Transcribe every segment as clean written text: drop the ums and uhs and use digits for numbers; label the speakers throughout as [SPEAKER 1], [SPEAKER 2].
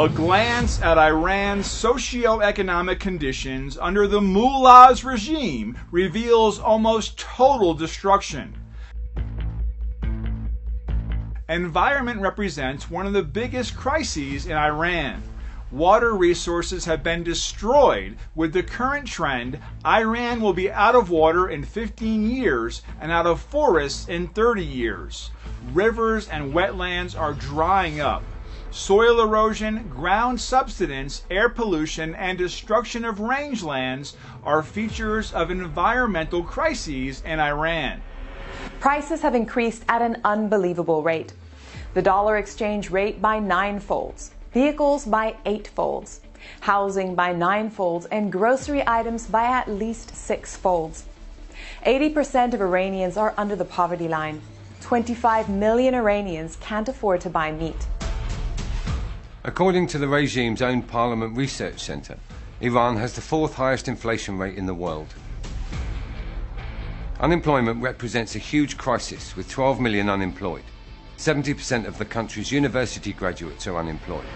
[SPEAKER 1] A glance at Iran's socio-economic conditions under the mullah's regime reveals almost total destruction. Environment represents one of the biggest crises in Iran. Water resources have been destroyed. With the current trend, Iran will be out of water in 15 years and out of forests in 30 years. Rivers and wetlands are drying up. Soil erosion, ground subsidence, air pollution, and destruction of rangelands are features of environmental crises in Iran.
[SPEAKER 2] Prices have increased at an unbelievable rate. The dollar exchange rate by 9-folds, vehicles by 8-folds, housing by 9-folds, and grocery items by at least 6-folds. 80% of Iranians are under the poverty line. 25 million Iranians can't afford to buy meat.
[SPEAKER 3] According to the regime's own Parliament Research Centre, Iran has the 4th highest inflation rate in the world. Unemployment represents a huge crisis, with 12 million unemployed. 70% of the country's university graduates are unemployed.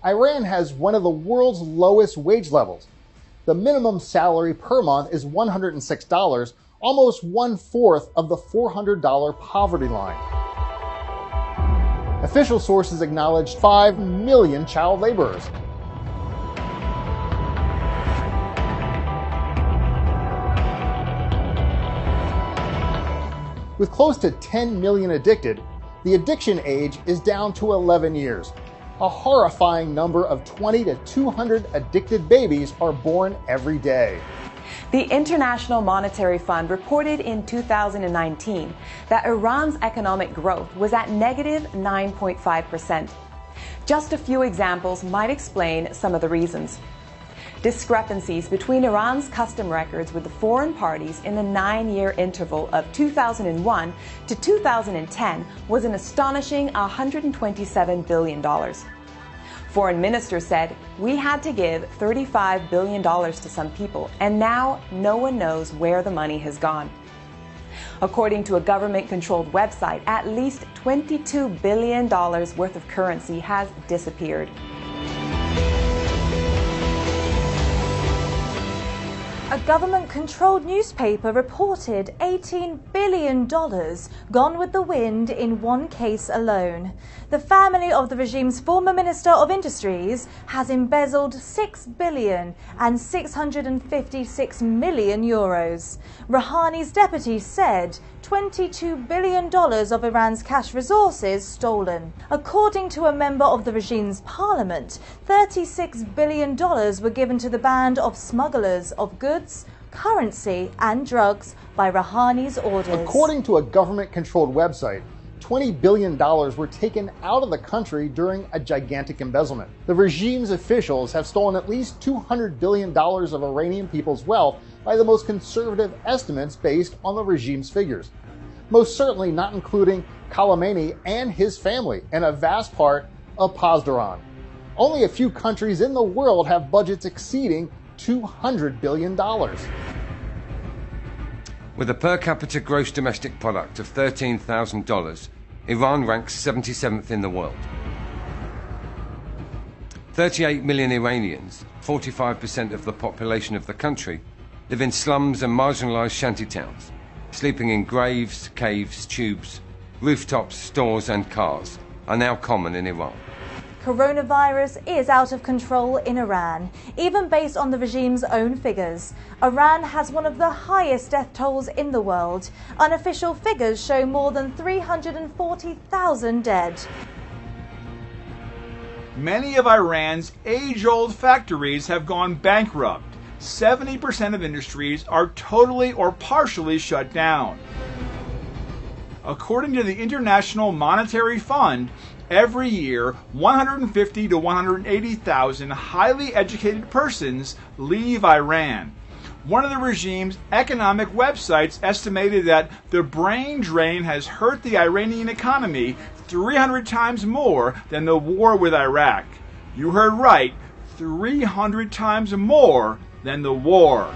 [SPEAKER 4] Iran has one of the world's lowest wage levels. The minimum salary per month is $106, almost 1/4 of the $400 poverty line. Official sources acknowledge 5 million child laborers. With close to 10 million addicted, the addiction age is down to 11 years. A horrifying number of 20 to 200 addicted babies are born every day.
[SPEAKER 2] The International Monetary Fund reported in 2019 that Iran's economic growth was at negative 9.5%. Just a few examples might explain some of the reasons. Discrepancies between Iran's custom records with the foreign parties in the 9-year interval of 2001 to 2010 was an astonishing $127 billion. Foreign minister said, "We had to give $35 billion to some people, and now no one knows where the money has gone." According to a government-controlled website, at least $22 billion worth of currency has disappeared.
[SPEAKER 5] A government-controlled newspaper reported $18 billion gone with the wind in one case alone. The family of the regime's former Minister of Industries has embezzled €6 billion and 656 million euros. Rouhani's deputy said $22 billion of Iran's cash resources stolen. According to a member of the regime's parliament, $36 billion were given to the band of smugglers of goods, currency and drugs by Rouhani's orders.
[SPEAKER 4] According to a government-controlled website, $20 billion were taken out of the country during a gigantic embezzlement. The regime's officials have stolen at least $200 billion of Iranian people's wealth by the most conservative estimates based on the regime's figures. Most certainly not including Khamenei and his family, and a vast part of Pasdaran. Only a few countries in the world have budgets exceeding $200 billion.
[SPEAKER 3] With a per capita gross domestic product of $13,000, Iran ranks 77th in the world. 38 million Iranians, 45% of the population of the country, live in slums and marginalized shantytowns, sleeping in graves, caves, tubes, rooftops, stores and cars are now common in Iran.
[SPEAKER 5] Coronavirus is out of control in Iran, even based on the regime's own figures. Iran has one of the highest death tolls in the world. Unofficial figures show more than 340,000 dead.
[SPEAKER 1] Many of Iran's age-old factories have gone bankrupt. 70% of industries are totally or partially shut down. According to the International Monetary Fund, every year, 150 to 180,000 highly educated persons leave Iran. One of the regime's economic websites estimated that the brain drain has hurt the Iranian economy 300 times more than the war with Iraq. You heard right, 300 times more than the war.